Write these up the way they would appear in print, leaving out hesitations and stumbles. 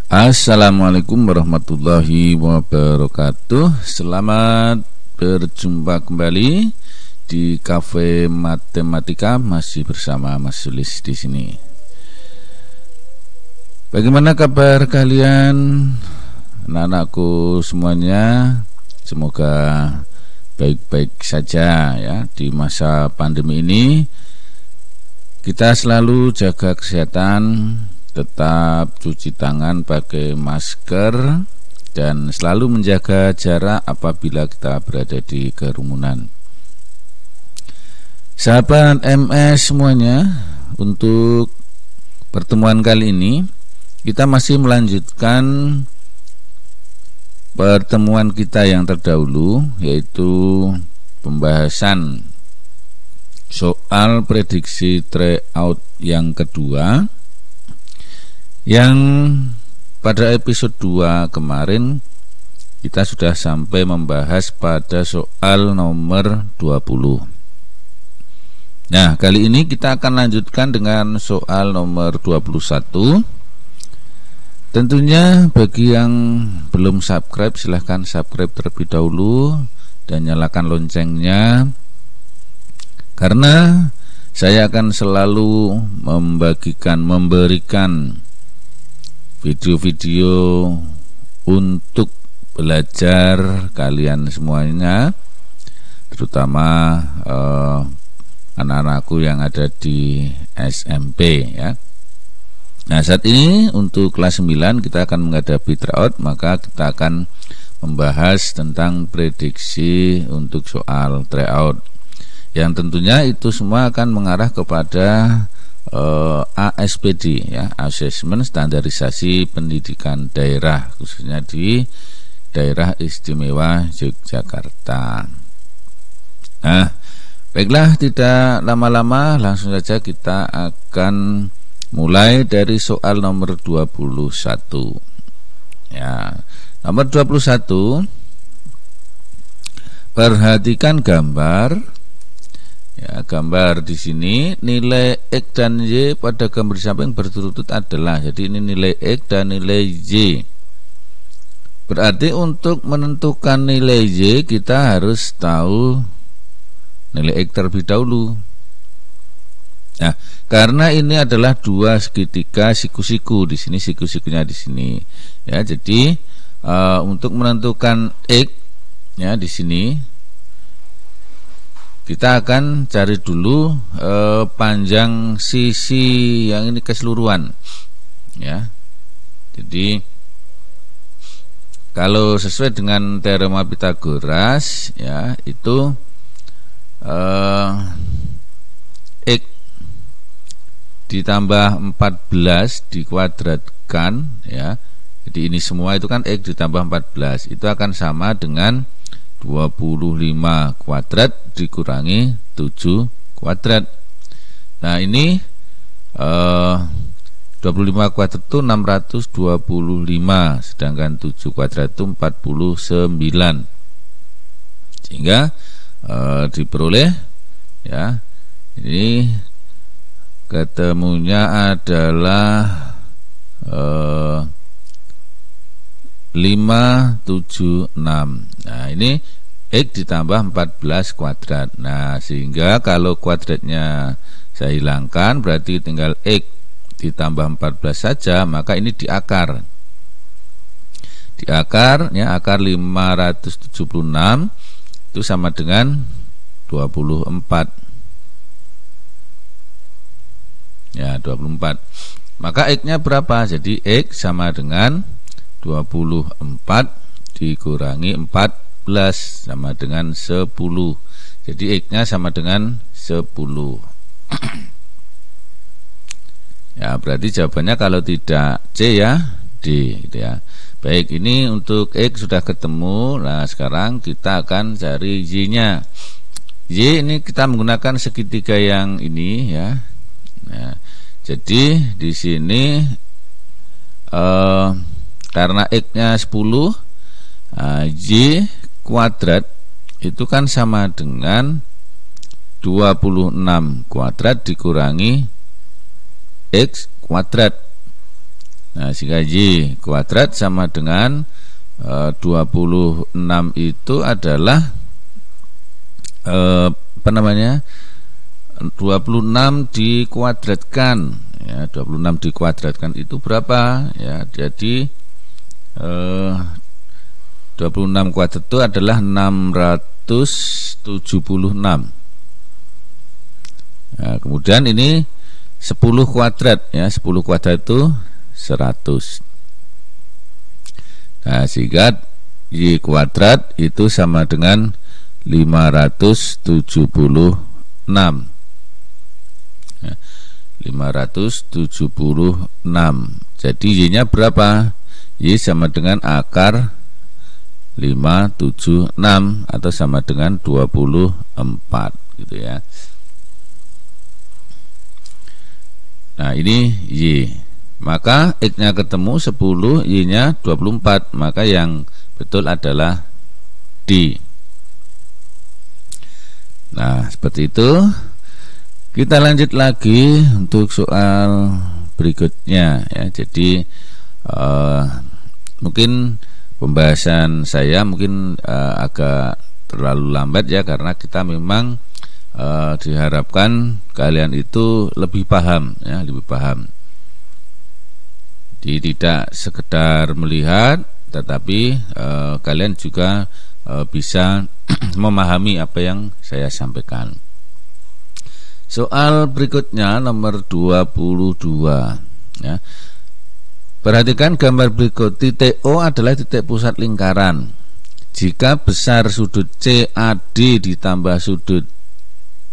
Assalamualaikum warahmatullahi wabarakatuh. Selamat berjumpa kembali di Cafe Matematika, masih bersama Mas Sulis di sini. Bagaimana kabar kalian, anak-anakku semuanya? Semoga baik-baik saja ya di masa pandemi ini. Kita selalu jaga kesehatan, tetap cuci tangan, pakai masker, dan selalu menjaga jarak apabila kita berada di kerumunan. Sahabat MS semuanya, untuk pertemuan kali ini kita masih melanjutkan pertemuan kita yang terdahulu, yaitu pembahasan soal prediksi tryout yang kedua, yang pada episode 2 kemarin kita sudah sampai membahas pada soal nomor 20. Nah, kali ini kita akan lanjutkan dengan soal nomor 21. Tentunya bagi yang belum subscribe, silahkan subscribe terlebih dahulu dan nyalakan loncengnya, karena saya akan selalu memberikan video-video untuk belajar kalian semuanya, terutama anak-anakku yang ada di SMP ya. Nah, saat ini untuk kelas 9 kita akan menghadapi tryout, maka kita akan membahas tentang prediksi untuk soal tryout, yang tentunya itu semua akan mengarah kepada ASPD ya, Asesmen Standarisasi Pendidikan Daerah, khususnya di Daerah Istimewa Yogyakarta. Nah, baiklah, tidak lama-lama langsung saja kita akan mulai dari soal nomor 21. Ya, nomor 21, perhatikan gambar. Ya, gambar di sini nilai X dan Y pada gambar samping berturut-turut adalah. Jadi ini nilai X dan nilai Y. Berarti untuk menentukan nilai Y kita harus tahu nilai X terlebih dahulu. Nah, karena ini adalah dua segitiga siku-siku, di sini siku-sikunya di sini. Ya, jadi untuk menentukan X ya di sini kita akan cari dulu panjang sisi yang ini keseluruhan ya. Jadi kalau sesuai dengan teorema Pythagoras ya, itu X ditambah 14 dikuadratkan ya. Jadi ini semua itu kan X ditambah 14, itu akan sama dengan 25 kuadrat dikurangi 7 kuadrat. Nah, ini 25 kuadrat itu 625, sedangkan 7 kuadrat itu 49. Sehingga diperoleh ya, ini ketemunya adalah 576. Nah, ini X ditambah 14 kuadrat. Nah, sehingga kalau kuadratnya saya hilangkan, berarti tinggal X ditambah 14 saja, maka ini diakar. Diakar ya, akar 576 itu sama dengan 24. Ya, 24. Maka X-nya berapa? Jadi X sama dengan 24 dikurangi 14 sama dengan 10. Jadi X-nya sama dengan 10. Ya, berarti jawabannya kalau tidak C ya, D gitu ya. Baik, ini untuk X sudah ketemu. Nah, sekarang kita akan cari Y-nya. Y ini kita menggunakan segitiga yang ini ya. Nah, jadi di sini karena X-nya 10, Y kuadrat itu kan sama dengan 26 kuadrat dikurangi X kuadrat. Nah, sehingga Y kuadrat sama dengan 26 itu adalah apa namanya, 26 dikuadratkan ya, 26 dikuadratkan itu berapa ya? Jadi 26 kuadrat itu adalah 676. Nah, kemudian ini 10 kuadrat ya, 10 kuadrat itu 100. Nah, sehingga Y kuadrat itu sama dengan 576 ya, 576. Jadi Y nya berapa? Y sama dengan akar 576 atau sama dengan 24 gitu ya. Nah, ini Y. Maka X-nya ketemu 10, Y-nya 24. Maka yang betul adalah D. Nah, seperti itu. Kita lanjut lagi untuk soal berikutnya ya. Jadi mungkin pembahasan saya mungkin agak terlalu lambat ya, karena kita memang diharapkan kalian itu lebih paham ya, lebih paham. Jadi tidak sekedar melihat, tetapi kalian juga bisa memahami apa yang saya sampaikan. Soal berikutnya nomor 22 ya. Perhatikan gambar berikut. Titik O adalah titik pusat lingkaran. Jika besar sudut CAD ditambah sudut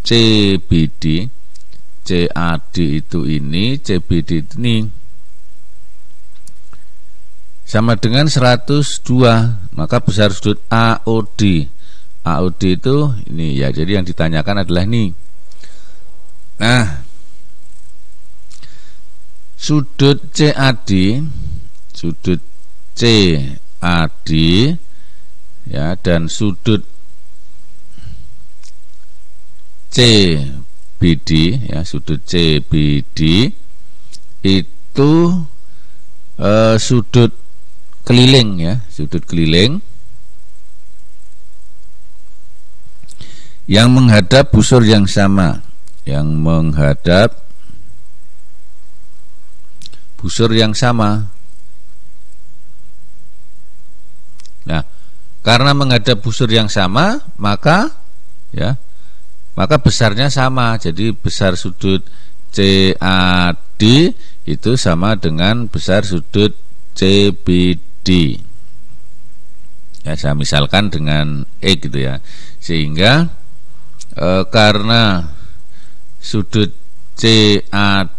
CBD, CAD itu ini, CBD itu ini, sama dengan 102, maka besar sudut AOD. AOD itu ini ya, jadi yang ditanyakan adalah ini. Nah, sudut CAD ya, dan sudut CBD ya, sudut CBD itu sudut keliling ya, sudut keliling yang menghadap busur yang sama, yang menghadap busur yang sama. Nah, karena menghadap busur yang sama, maka ya, maka besarnya sama. Jadi besar sudut CAD itu sama dengan besar sudut CBD. Ya, saya misalkan dengan X gitu ya. Sehingga karena sudut CAD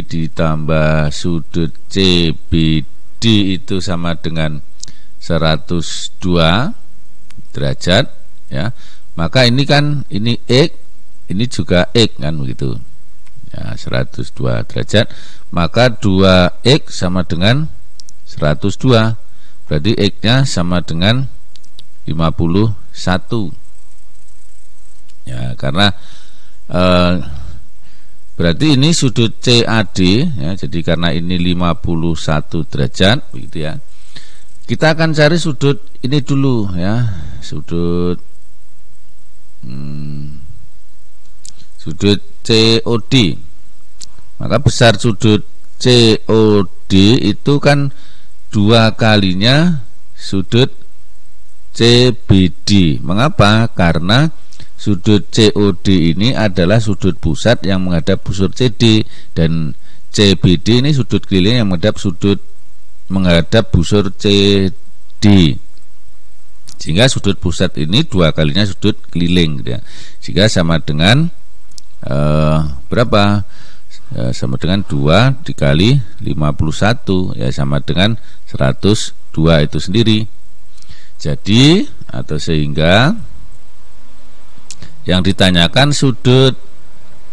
ditambah sudut CBD itu sama dengan 102 derajat ya, maka ini kan ini X, ini juga X kan begitu ya, 102 derajat, maka 2X sama dengan 102, berarti X nya sama dengan 51 ya, karena berarti ini sudut CAD ya, jadi karena ini 51 derajat begitu ya. Kita akan cari sudut ini dulu ya, sudut COD. Maka besar sudut COD itu kan 2 kalinya sudut CBD. Mengapa? Karena sudut COD ini adalah sudut pusat yang menghadap busur CD, dan CBD ini sudut keliling yang menghadap busur CD. Sehingga sudut pusat ini 2 kalinya sudut keliling gitu ya. Sehingga sama dengan berapa? Sama dengan 2 dikali 51 ya, sama dengan 102 itu sendiri. Jadi atau sehingga yang ditanyakan sudut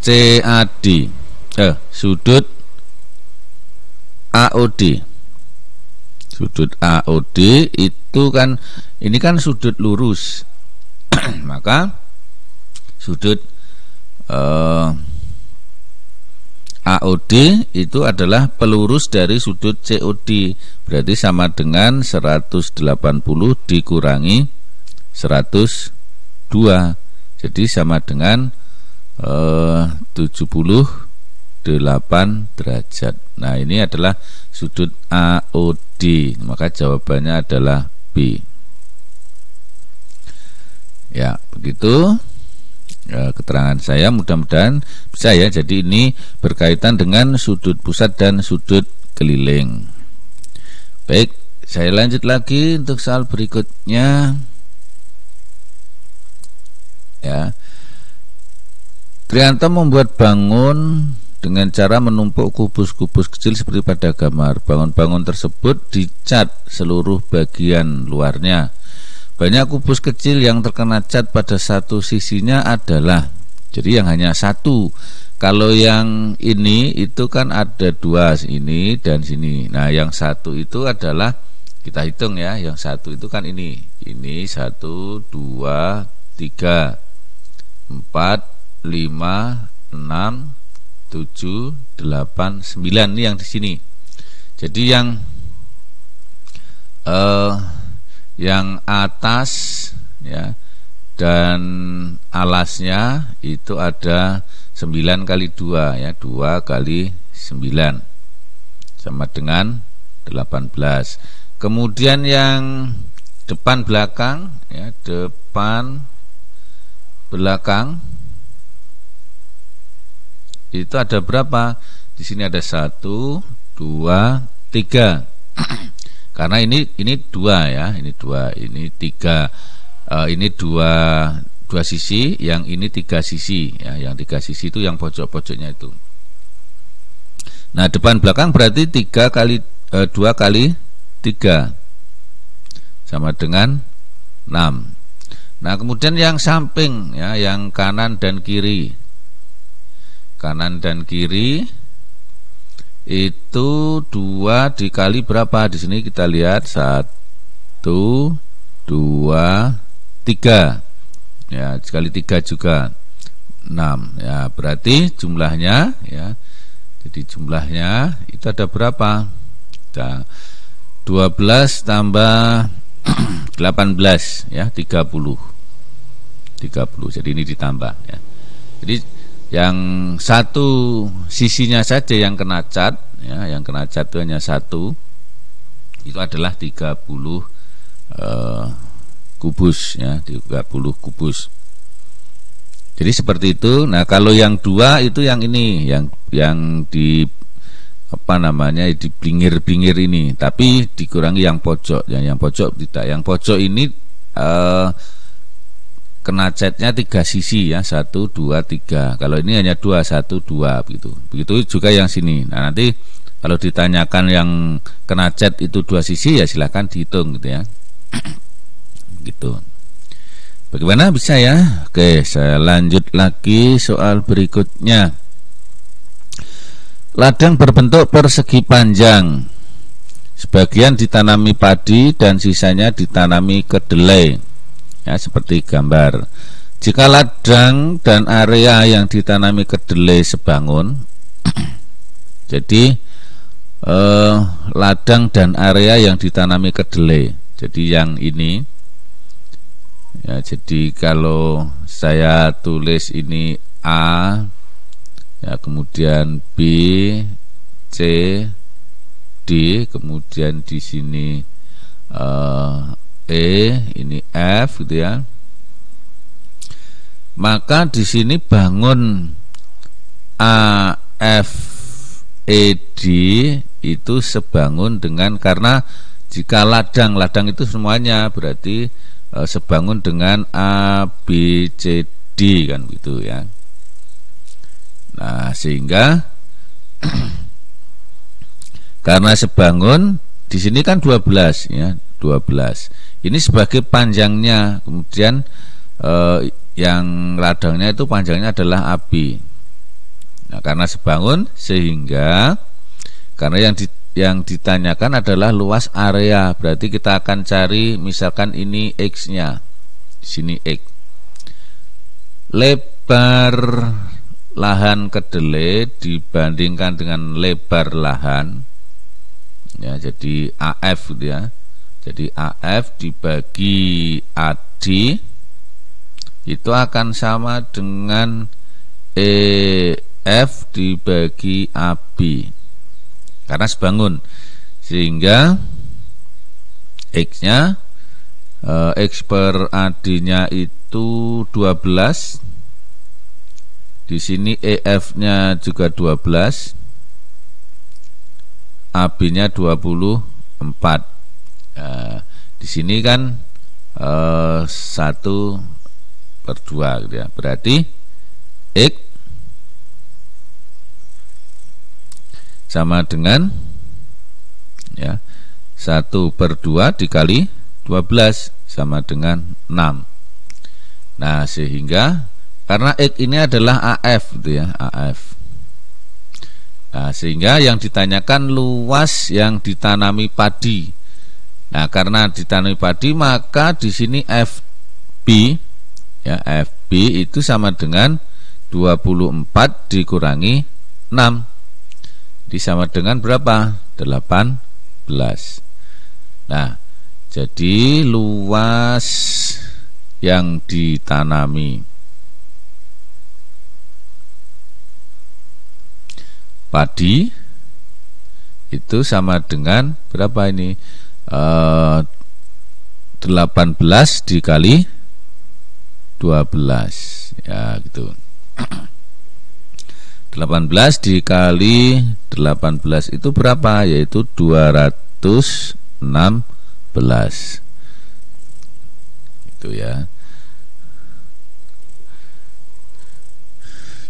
CAD, sudut AOD. Sudut AOD itu kan ini kan sudut lurus. Maka sudut AOD itu adalah pelurus dari sudut COD, berarti sama dengan 180 dikurangi 102, jadi sama dengan 78 derajat. Nah, ini adalah sudut AOD, maka jawabannya adalah B. Ya, begitu keterangan saya, mudah-mudahan bisa ya. Jadi ini berkaitan dengan sudut pusat dan sudut keliling. Baik, saya lanjut lagi untuk soal berikutnya. Ya, Trianto membuat bangun dengan cara menumpuk kubus-kubus kecil seperti pada gambar. Bangun-bangun tersebut dicat seluruh bagian luarnya. Banyak kubus kecil yang terkena cat pada satu sisinya adalah, jadi yang hanya satu. Kalau yang ini itu kan ada dua, ini dan sini. Nah, yang satu itu adalah, kita hitung ya, yang satu itu kan ini 1, 2, 3, 4, 5, 6, 7, 8, 9. Ini yang di sini. Jadi yang atas ya dan alasnya itu ada 9 kali 2 ya, 2 kali 9 sama dengan 18. Kemudian yang depan belakang ya, depan belakang itu ada berapa? Di sini ada 1, 2, 3. Karena ini 2 ya, ini 2, ini 3. Ini dua sisi, yang ini 3 sisi ya, yang 3 sisi itu yang pojok-pojoknya itu. Nah, depan belakang berarti 2 kali 3 sama dengan 6. Nah, kemudian yang samping ya, yang kanan dan kiri. Kanan dan kiri itu 2 dikali berapa? Di sini kita lihat 1, 2, 3 ya, dikali 3 juga 6 ya, berarti jumlahnya ya, jadi jumlahnya itu ada berapa? Ada 12 tambah 18 ya, 30. Jadi ini ditambah ya. Jadi yang satu sisinya saja yang kena cat ya, yang kena cat itu hanya 1, itu adalah 30 kubus ya, 30 kubus. Jadi seperti itu. Nah, kalau yang 2 itu yang ini, yang di apa namanya, di pinggir-pinggir ini, tapi dikurangi yang pojok. Yang pojok tidak. Yang pojok ini kena catnya 3 sisi ya, 1, 2, 3. Kalau ini hanya 2, 1, 2 begitu. Begitu juga yang sini. Nah, nanti kalau ditanyakan yang kena cat itu 2 sisi ya silakan dihitung gitu ya. Gitu. Bagaimana, bisa ya? Oke, saya lanjut lagi soal berikutnya. Ladang berbentuk persegi panjang. Sebagian ditanami padi dan sisanya ditanami kedelai. Ya, seperti gambar. Jika ladang dan area yang ditanami kedelai sebangun, jadi ladang dan area yang ditanami kedelai. Jadi yang ini ya, jadi kalau saya tulis ini A ya, kemudian B, C, D, kemudian di sini E, ini F gitu ya. Maka di sini bangun A, F, E, D itu sebangun dengan, karena jika ladang itu semuanya berarti sebangun dengan A, B, C, D kan gitu ya. Nah, sehingga karena sebangun di sini kan 12 ya, 12. Ini sebagai panjangnya, kemudian yang ladangnya itu panjangnya adalah AB. Nah, karena sebangun, sehingga karena yang ditanyakan adalah luas area, berarti kita akan cari misalkan ini X-nya, di sini X. Lebar lahan kedelai dibandingkan dengan lebar lahan, ya, jadi AF gitu ya. Jadi AF dibagi AD itu akan sama dengan EF dibagi AB karena sebangun, sehingga X-nya X per AD-nya itu 12. Di sini EF-nya juga 12, AB-nya 24. Di sini kan 1/2 gitu ya. Berarti X sama dengan, ya, 1/2 dikali 12 sama dengan 6. Nah, sehingga karena X ini adalah AF gitu ya, AF. Nah, sehingga yang ditanyakan luas yang ditanami padi. Nah, karena ditanami padi maka di sini FB, ya, FB itu sama dengan 24 dikurangi 6. Ini sama dengan berapa? 18. Nah, jadi luas yang ditanami padi itu sama dengan berapa ini? 18 dikali 12, ya gitu. 18 dikali 18 itu berapa? Yaitu 216. Itu ya.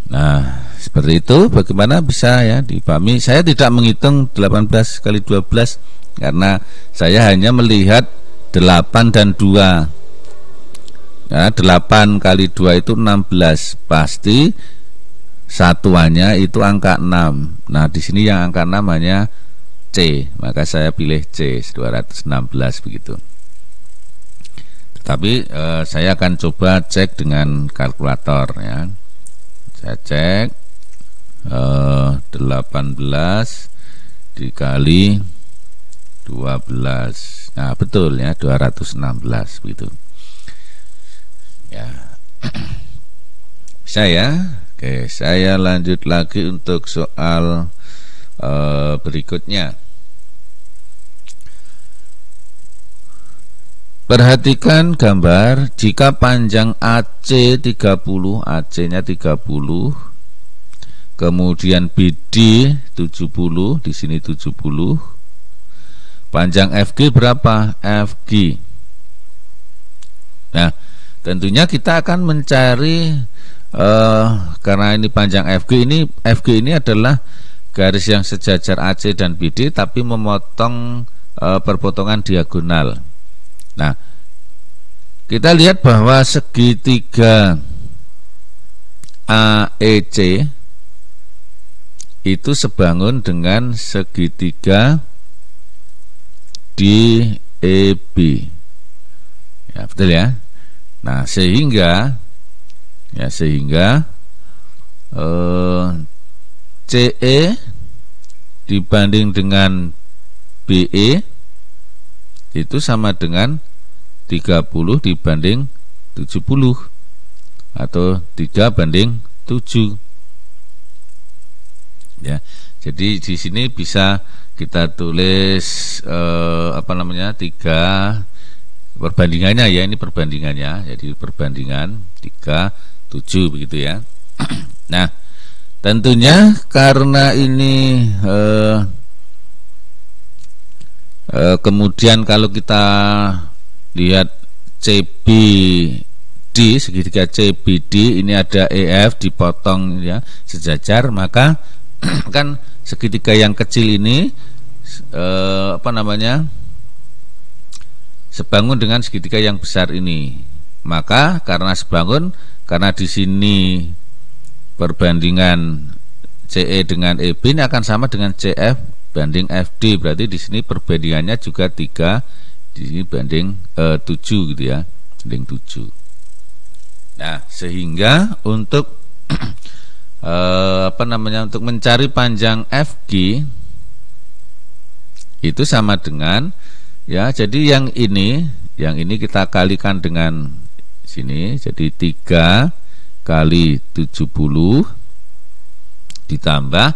Nah, seperti itu. Bagaimana bisa ya dipahami? Saya tidak menghitung 18 kali 12 karena saya hanya melihat 8 dan 2. Nah, 8 kali 2 itu 16. Pasti satuannya itu angka 6. Nah, di sini yang angka 6 hanya C, maka saya pilih C, 216 begitu. Tapi saya akan coba cek dengan kalkulator ya. Saya cek 18 dikali 12. Nah, betul ya, 216 begitu. Ya. Bisa ya? Oke, saya lanjut lagi untuk soal berikutnya. Perhatikan gambar. Jika panjang AC 30, AC-nya 30, kemudian BD 70, di sini 70. Panjang FG berapa? FG. Nah, tentunya kita akan mencari karena ini panjang FG ini adalah garis yang sejajar AC dan BD tapi memotong perpotongan diagonal. Nah, kita lihat bahwa segitiga AEC itu sebangun dengan segitiga DEB. Ya, betul ya. Nah, sehingga CE dibanding dengan BE itu sama dengan 30 dibanding 70 atau 3/7. Ya. Jadi di sini bisa kita tulis 3 perbandingannya ya, ini perbandingannya. Jadi perbandingan 3/7 begitu ya. Nah, tentunya karena ini kemudian kalau kita lihat CBD, segitiga CBD ini ada EF dipotong ya sejajar, maka kan segitiga yang kecil ini sebangun dengan segitiga yang besar ini. Maka karena sebangun, karena di sini perbandingan CE dengan EB ini akan sama dengan CF banding FD, berarti di sini perbandingannya juga 3, di sini banding 7 gitu ya, banding 7. Nah, sehingga untuk untuk mencari panjang FG itu sama dengan, ya, jadi yang ini kita kalikan dengan sini, jadi 3 kali 70 ditambah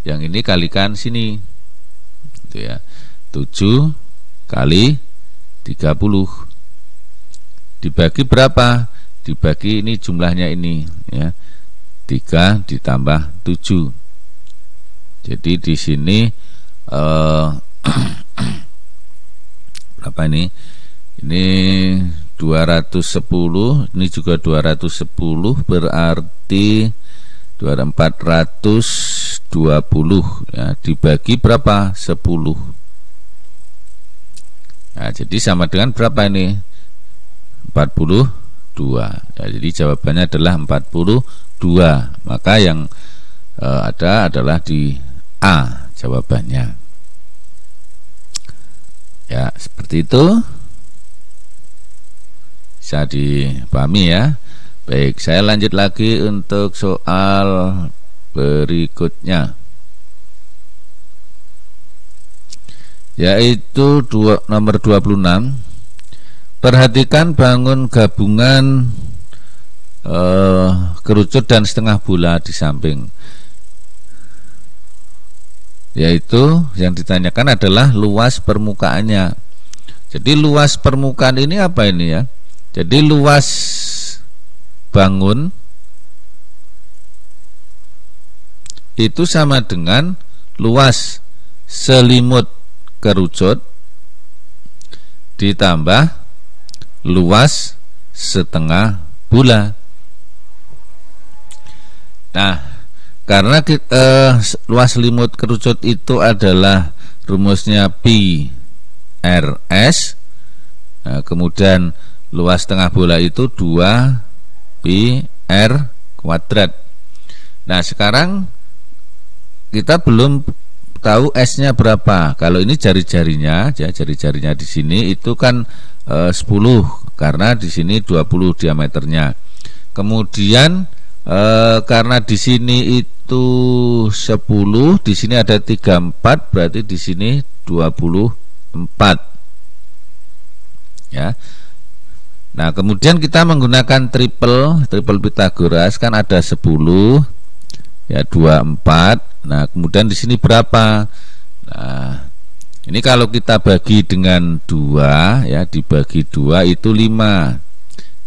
yang ini kalikan sini, gitu ya, 7 kali 30 dibagi berapa? Dibagi ini jumlahnya ini, ya, 3 ditambah 7. Jadi di sini berapa ini? Ini 210, ini juga 210, berarti 420, ya, dibagi berapa? 10. Nah, jadi sama dengan berapa ini? 42. Ya, jadi jawabannya adalah 42. Maka yang ada adalah di A jawabannya. Ya, seperti itu. Bisa dipahami ya. Baik, saya lanjut lagi untuk soal berikutnya, yaitu nomor 26. Perhatikan bangun gabungan kerucut dan setengah bola di samping. Yaitu yang ditanyakan adalah luas permukaannya. Jadi luas permukaan ini apa ini ya? Jadi luas bangun itu sama dengan luas selimut kerucut ditambah luas setengah bola. Nah, karena luas selimut kerucut itu adalah rumusnya pi RS, nah, kemudian luas setengah bola itu 2 pi R kuadrat. Nah, sekarang kita belum tahu S-nya berapa. Kalau ini jari-jarinya, ya, jari-jarinya di sini itu kan 10, karena di sini 20 diameternya. Kemudian karena di sini itu 10, di sini ada 34, berarti di sini 24. Ya. Nah, kemudian kita menggunakan triple Pythagoras, kan ada 10, ya, 24. Nah, kemudian di sini berapa? Nah, ini kalau kita bagi dengan 2, ya, dibagi 2 itu 5.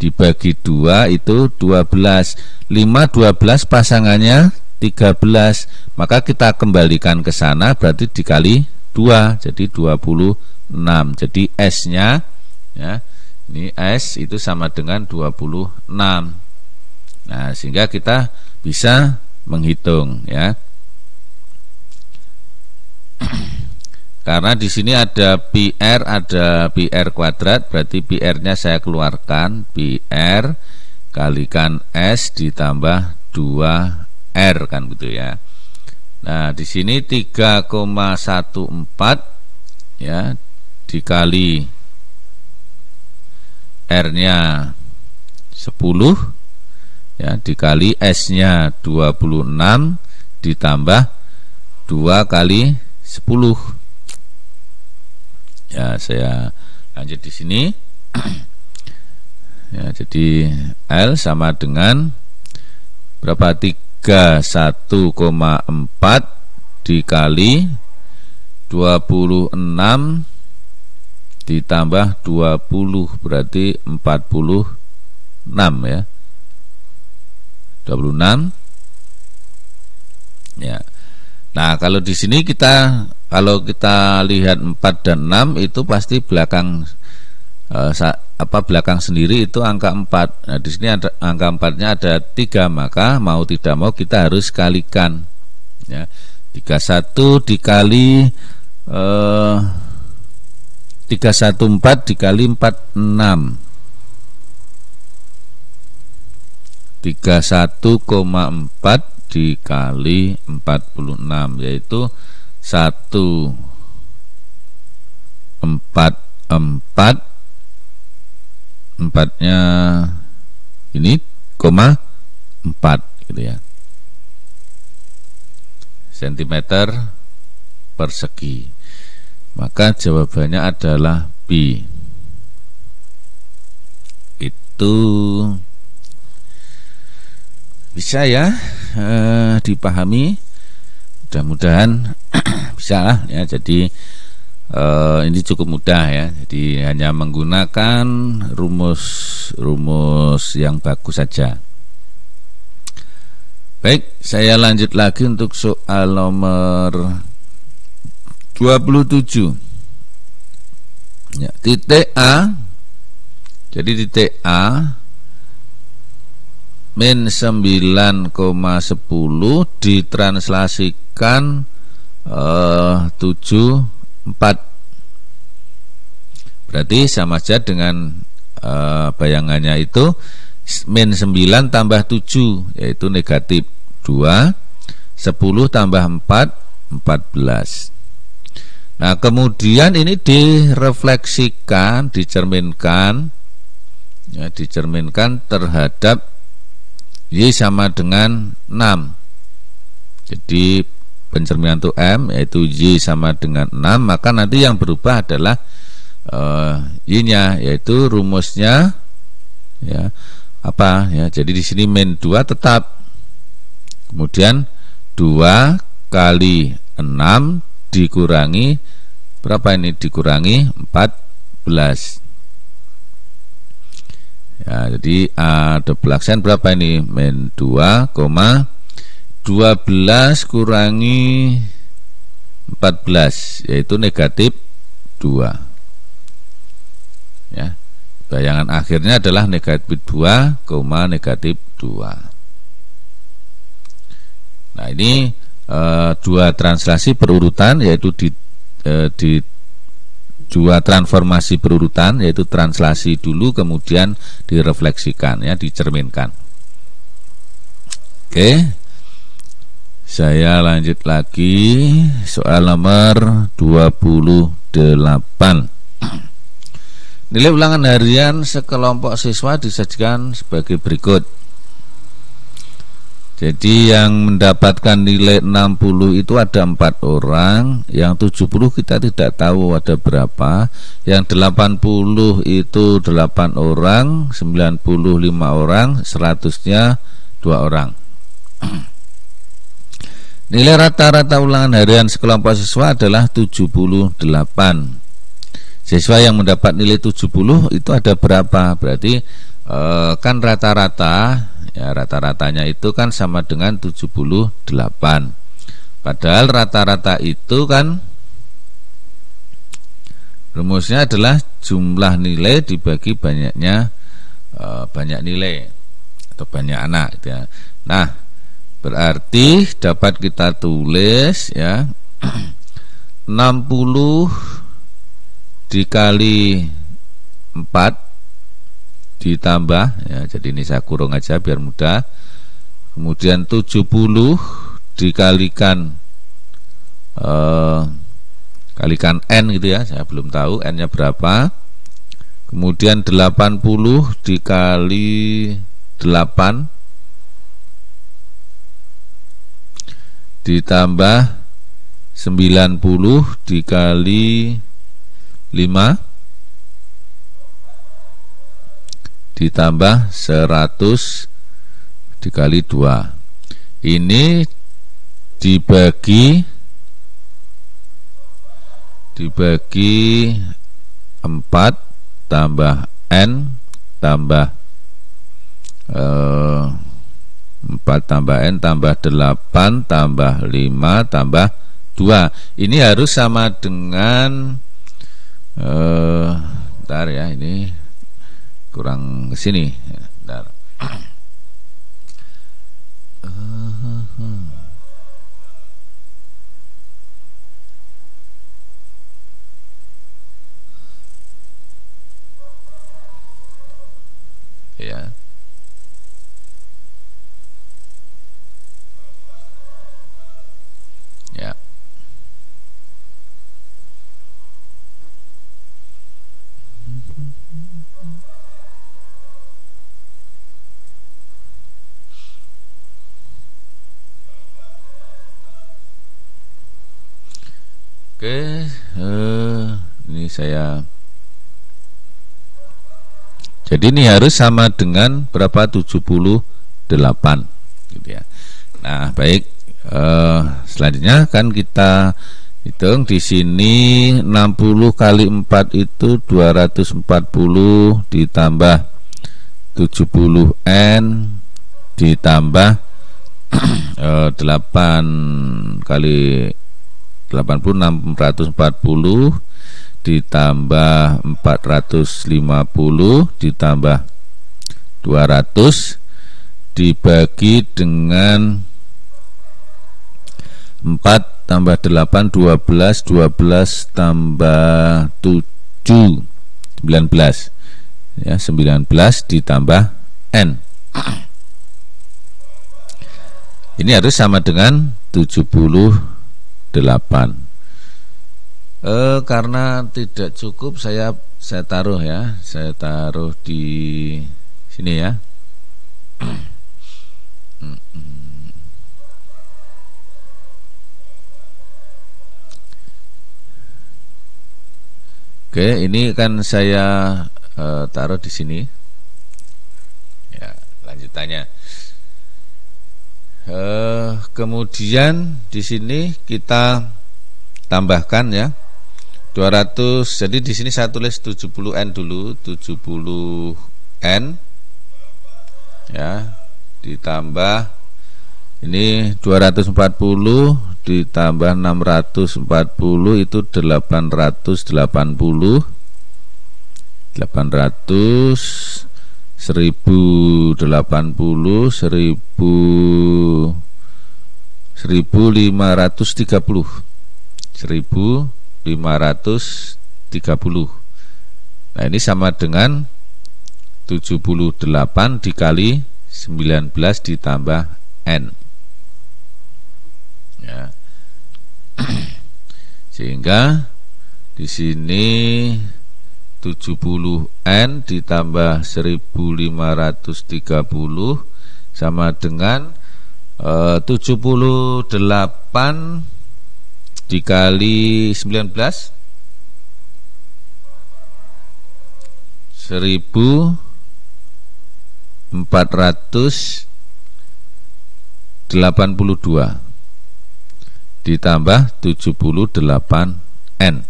Dibagi 2 itu 12. 5 12 pasangannya 13. Maka kita kembalikan ke sana, berarti dikali 2, jadi 26. Jadi S-nya, ya, ini S itu sama dengan 26. Nah, sehingga kita bisa menghitung, ya. Karena di sini ada PR, ada PR kuadrat, berarti PR-nya saya keluarkan, PR kalikan S ditambah 2R, kan gitu ya. Nah, di sini 3,14, ya, dikali R-nya 10, ya, dikali S-nya 26 ditambah 2 kali 10. Ya, saya lanjut di sini. Ya, jadi L sama dengan berapa? 31,4 dikali 26 ditambah 20, berarti 46, ya. 26. Ya. Nah, kalau di sini kalau kita lihat 4 dan 6 itu pasti belakang belakang sendiri itu angka 4. Nah, di sini ada angka 4-nya ada 3, maka mau tidak mau kita harus kalikan, ya. 31 dikali 314 dikali 46, 31,4 dikali 46, yaitu 144, 4-nya ini, 4, gitu ya. cm persegi. Maka jawabannya adalah B. Itu bisa ya dipahami, mudah-mudahan bisa lah ya. Jadi ini cukup mudah ya. Jadi hanya menggunakan rumus yang bagus saja. Baik, saya lanjut lagi untuk soal nomor 27. Ya, titik A. Jadi titik A min 9,10 ditranslasikan 74. Berarti sama saja dengan bayangannya itu min 9 tambah 7, yaitu negatif 2. 10 tambah 4, 14. Nah, kemudian ini direfleksikan, dicerminkan terhadap Y sama dengan 6. Jadi pencerminan untuk M, yaitu Y sama dengan 6, maka nanti yang berubah adalah Y-nya, yaitu rumusnya ya apa ya. Jadi di sini min 2 tetap. Kemudian 2 kali 6 dikurangi berapa ini? Dikurangi 14. Ya, jadi double aksen berapa ini? Min 2,12 kurangi 14, yaitu negatif 2. Ya. Bayangan akhirnya adalah negatif 2, negatif 2. Nah, ini dua translasi berurutan, yaitu di dua transformasi berurutan, yaitu translasi dulu kemudian direfleksikan ya, dicerminkan. Oke. Saya lanjut lagi soal nomor 28. Nilai ulangan harian sekelompok siswa disajikan sebagai berikut. Jadi yang mendapatkan nilai 60 itu ada 4 orang, yang 70 kita tidak tahu ada berapa, yang 80 itu 8 orang, 95 orang, 100-nya 2 orang. Nilai rata-rata ulangan harian sekelompok siswa adalah 78. Siswa yang mendapat nilai 70 itu ada berapa? Berarti kan rata-rata ya, rata-ratanya itu kan sama dengan 78. Padahal rata-rata itu kan rumusnya adalah jumlah nilai dibagi banyaknya banyak nilai atau banyak anak gitu ya. Nah, berarti dapat kita tulis ya 60 dikali 4 ditambah ya, jadi ini saya kurung aja biar mudah. Kemudian 70 dikalikan kalikan N gitu ya, saya belum tahu N-nya berapa. Kemudian 80 dikali 8 ditambah 90 dikali 5 ditambah 100 dikali 2. Ini dibagi 4 tambah N tambah 4 tambah N tambah 8 tambah 5 tambah 2. Ini harus sama dengan bentar ya, ini kurang ke sini. Bentar. Ya. Ya. Oke, ini saya. Jadi ini harus sama dengan berapa? 78 gitu ya. Nah, baik. Selanjutnya kan kita hitung di sini 60 kali 4 itu 240 ditambah 70N ditambah 8 kali 80 640 ditambah 450 ditambah 200 dibagi dengan 4 tambah 8 12 12 tambah 7 19 ya, 19 ditambah N. Ini harus sama dengan 78. Karena tidak cukup saya taruh ya, saya taruh di sini ya. Oke, ini kan saya taruh di sini. Ya, lanjutannya. Kemudian di sini kita tambahkan ya 200. Jadi di sini saya tulis 70N dulu, 70N ya, ditambah ini 240 ditambah 640 itu 880 1080 1530. Nah, ini sama dengan 78 dikali 19 ditambah N ya. Sehingga di sini 70N ditambah 1530 sama dengan 78 dikali 19 1482 ditambah 78N.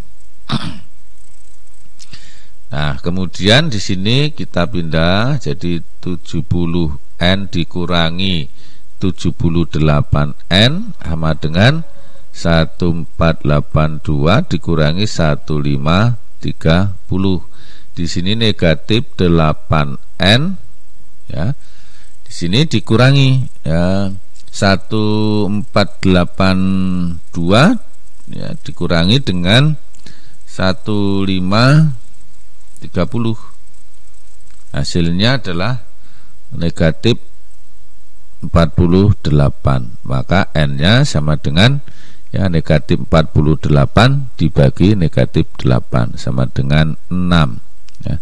Nah, kemudian di sini kita pindah jadi 70N dikurangi 78N sama dengan 1482 dikurangi 1530. Di sini negatif 8N ya. Di sini dikurangi ya 1482 ya, dikurangi dengan 1530. Hasilnya adalah negatif 48. Maka N-nya sama dengan ya negatif 48 dibagi negatif 8 sama dengan 6 ya.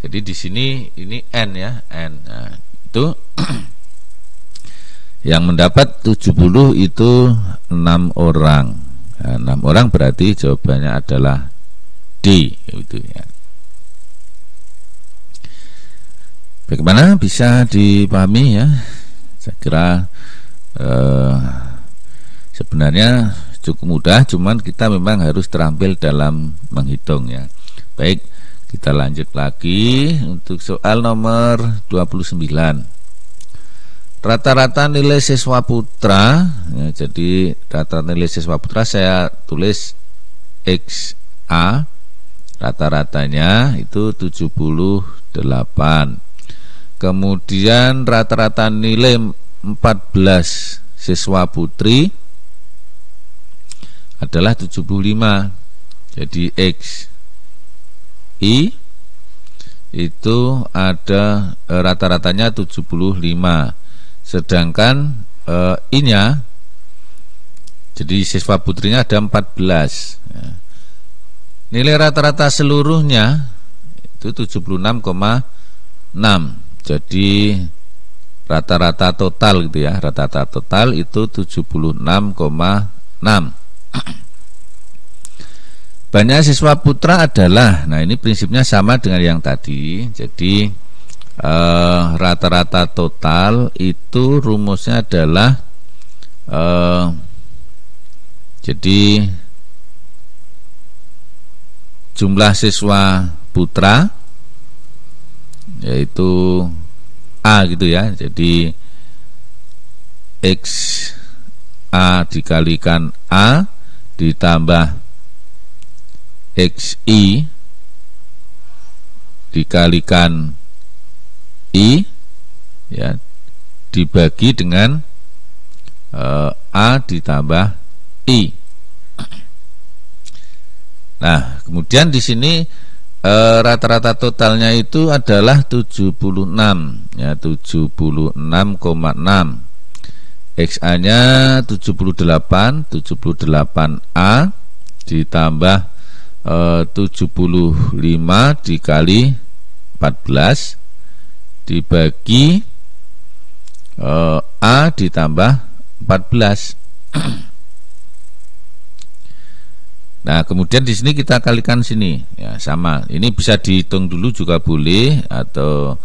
Jadi di sini ini N ya, N. Nah, itu yang mendapat 70 itu 6 orang. Nah, 6 orang berarti jawabannya adalah D itu ya. Bagaimana bisa dipahami ya? Saya kira sebenarnya cukup mudah, cuman kita memang harus terampil dalam menghitung ya. Baik, kita lanjut lagi untuk soal nomor 29. Rata-rata nilai siswa putra ya, jadi rata-rata nilai siswa putra saya tulis XA, rata-ratanya itu 78. Kemudian rata-rata nilai 14 siswa putri adalah 75. Jadi X I itu ada rata-ratanya 75. Sedangkan I-nya jadi siswa putrinya ada 14 ya. Nilai rata-rata seluruhnya itu 76,6. Jadi rata-rata total gitu ya, rata-rata total itu 76,6. banyak siswa putra adalah, nah ini prinsipnya sama dengan yang tadi. Jadi rata-rata total itu rumusnya adalah jadi jumlah siswa putra yaitu A gitu ya. Jadi X A dikalikan A ditambah XI dikalikan I ya, dibagi dengan A ditambah I. Nah, kemudian di sini rata-rata totalnya itu adalah 76 ya, 76,6. XA-nya 78 78A ditambah 75 dikali 14 dibagi A ditambah 14. Nah, kemudian di sini kita kalikan sini ya, sama. Ini bisa dihitung dulu juga boleh, atau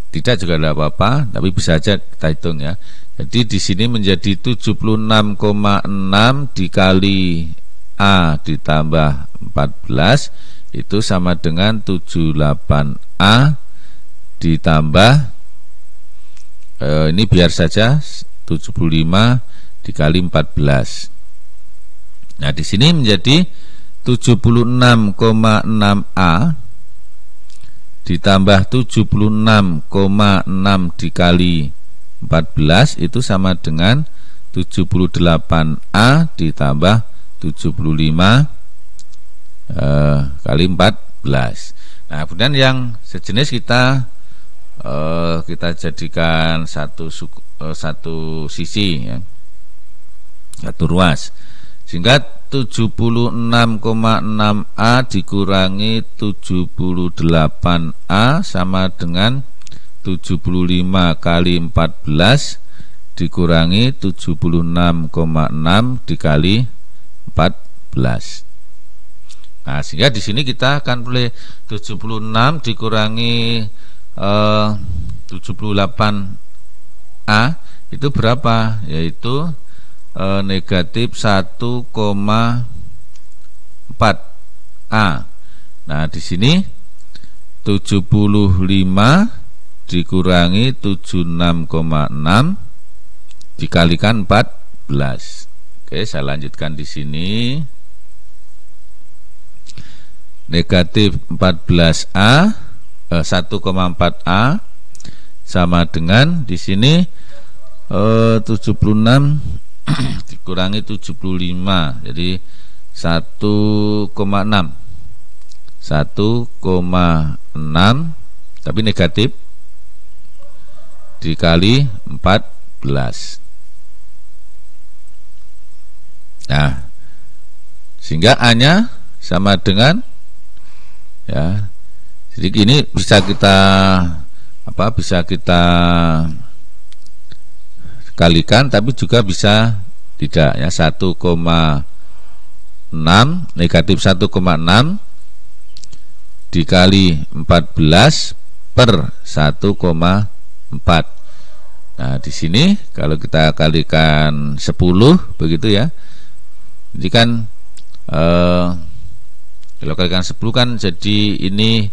tidak juga tidak apa-apa, tapi bisa aja kita hitung ya. Jadi di sini menjadi 76,6 dikali A ditambah 14 itu sama dengan 78A ditambah ini biar saja 75 dikali 14. Nah, di sini menjadi 76,6A ditambah 76,6 dikali 14 itu sama dengan 78A ditambah 75 kali 14. Nah, kemudian yang sejenis kita jadikan satu sisi ya, satu ruas, sehingga 76,6A dikurangi 78A sama dengan 75 kali 14 dikurangi 76,6 dikali 14. Nah, sehingga di sini kita akan boleh 76 dikurangi 78A itu berapa? Yaitu negatif 1,4A. Nah, di sini 75 dikurangi 76,6 dikalikan 14. Oke, saya lanjutkan di sini. Negatif 14A 1,4A sama dengan di sini 76 dikurangi 75, jadi 1,6 tapi negatif dikali 14. Nah, sehingga A-nya sama dengan ya. Jadi ini bisa kita kalikan, tapi juga bisa tidak ya. 1,6 negatif 1,6 dikali 14 per 1,4. Nah, di sini kalau kita kalikan 10 begitu ya. Jadi kan kalau kalikan 10 kan jadi ini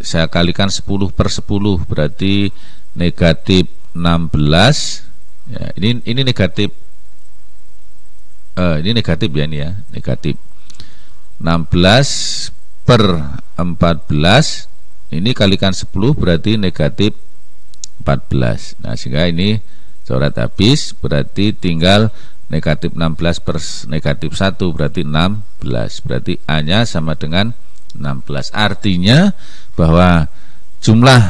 saya kalikan 10 per 10 berarti negatif 16 ya, ini negatif ini negatif ya, ini ya, negatif 16 per 14 ini kalikan 10 berarti negatif 14. Nah, sehingga ini coret habis, berarti tinggal negatif 16 per negatif 1 berarti 16, berarti A nya sama dengan 16. Artinya bahwa jumlah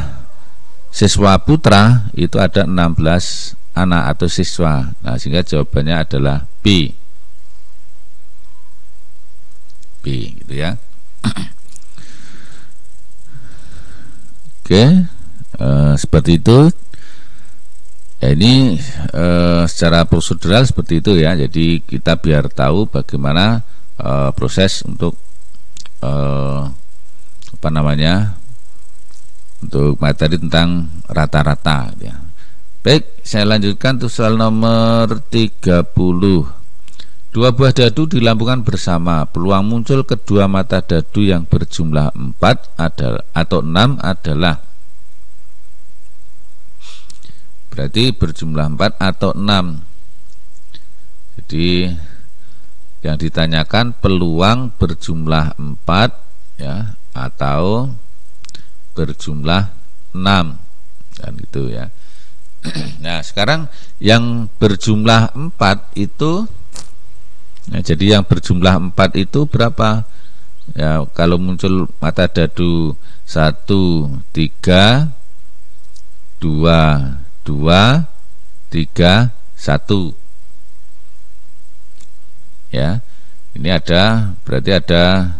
siswa putra itu ada 16 anak atau siswa. Nah, sehingga jawabannya adalah B. B gitu ya. Oke, seperti itu Ya ini secara prosedural seperti itu ya. Jadi kita biar tahu bagaimana proses untuk apa namanya, untuk materi tentang rata-rata ya. Baik, saya lanjutkan untuk soal nomor 30. Dua buah dadu dilambungkan bersama. Peluang muncul kedua mata dadu yang berjumlah 4 atau 6 adalah. Berarti berjumlah 4 atau 6. Jadi yang ditanyakan peluang berjumlah 4 ya atau berjumlah 6 kan gitu ya. Nah, sekarang yang berjumlah 4 itu nah, jadi yang berjumlah 4 itu berapa? Ya, kalau muncul mata dadu 1, 3, 2, 2, 3, 1. Ya. Ini ada, berarti ada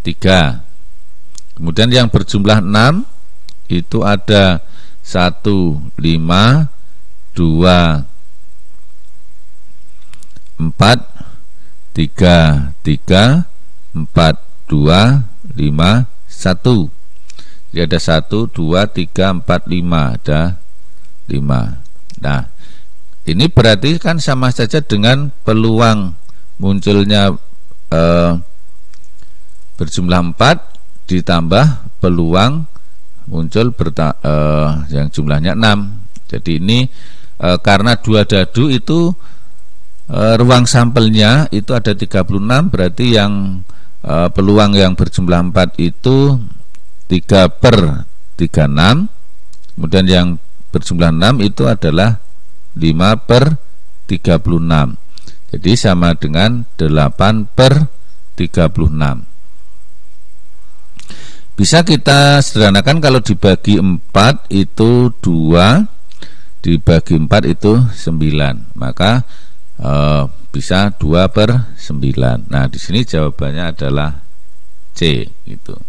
3. Kemudian yang berjumlah 6 itu ada 1, 5, 2, 4, 3, 3, 4, 2, 5, 1. Jadi ada 1, 2, 3, 4, 5. Ada 5. Nah, ini berarti kan sama saja dengan peluang munculnya berjumlah 4 ditambah peluang muncul yang jumlahnya 6. Jadi ini karena dua dadu itu ruang sampelnya itu ada 36, berarti yang peluang yang berjumlah 4 itu 3/36. Kemudian yang berjumlah 6 itu adalah 5/36. Jadi sama dengan 8/36. Bisa kita sederhanakan kalau dibagi 4 itu 2, dibagi 4 itu 9. Maka bisa 2/9. Nah, di sini jawabannya adalah C gitu.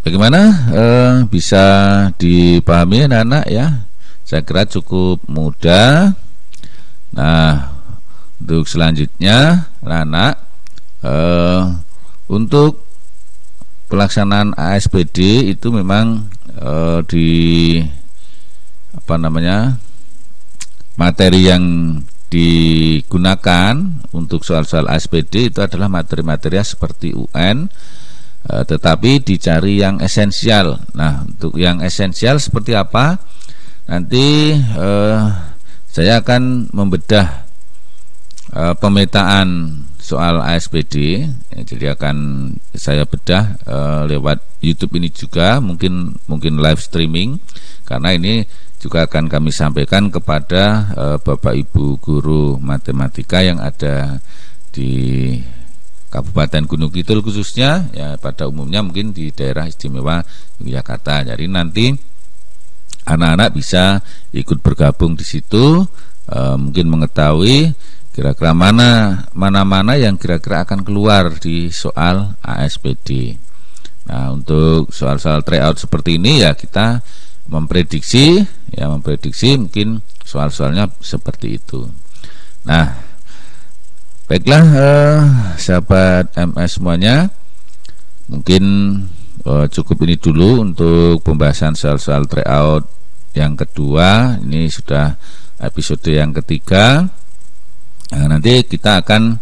Bagaimana bisa dipahami anak-anak ya? Saya kira cukup mudah. Nah, untuk selanjutnya anak-anak untuk pelaksanaan ASPD itu memang di apa namanya, materi yang digunakan untuk soal-soal ASPD itu adalah materi-materi seperti UN, tetapi dicari yang esensial. Nah, untuk yang esensial seperti apa? Nanti saya akan membedah pemetaan soal ASPD. Jadi akan saya bedah lewat YouTube ini juga, mungkin live streaming, karena ini juga akan kami sampaikan kepada Bapak Ibu guru matematika yang ada di Kabupaten Gunung Kidul khususnya, ya pada umumnya mungkin di daerah istimewa Yogyakarta. Jadi nanti anak-anak bisa ikut bergabung di situ, mungkin mengetahui kira-kira mana yang kira-kira akan keluar di soal ASPD. Nah, untuk soal-soal tryout seperti ini ya kita memprediksi mungkin soal-soalnya seperti itu. Nah, baiklah sahabat MS semuanya, mungkin cukup ini dulu untuk pembahasan soal-soal tryout yang kedua. Ini sudah episode yang ketiga. Nah, nanti kita akan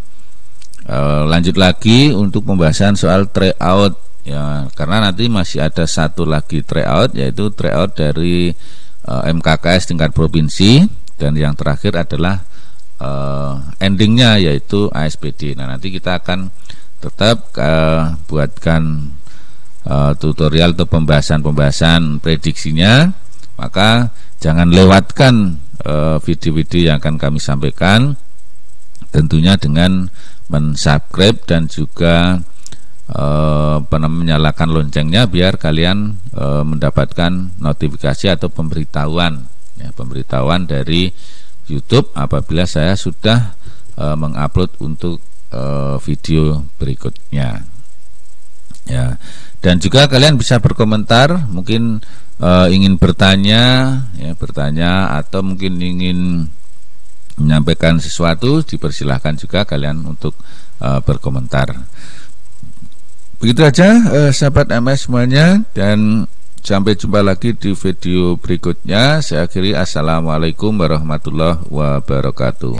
lanjut lagi untuk pembahasan soal tryout ya, karena nanti masih ada satu lagi tryout, yaitu tryout dari MKKS tingkat provinsi, dan yang terakhir adalah endingnya yaitu ASPD. Nah, nanti kita akan tetap buatkan tutorial atau pembahasan prediksinya, maka jangan lewatkan video-video yang akan kami sampaikan, tentunya dengan mensubscribe dan juga menyalakan loncengnya biar kalian mendapatkan notifikasi atau pemberitahuan dari YouTube apabila saya sudah mengupload untuk video berikutnya ya. Dan juga kalian bisa berkomentar, mungkin ingin bertanya, ya bertanya atau mungkin ingin menyampaikan sesuatu, dipersilahkan juga kalian untuk berkomentar. Begitu aja sahabat MS semuanya, dan sampai jumpa lagi di video berikutnya. Saya akhiri, assalamualaikum warahmatullahi wabarakatuh.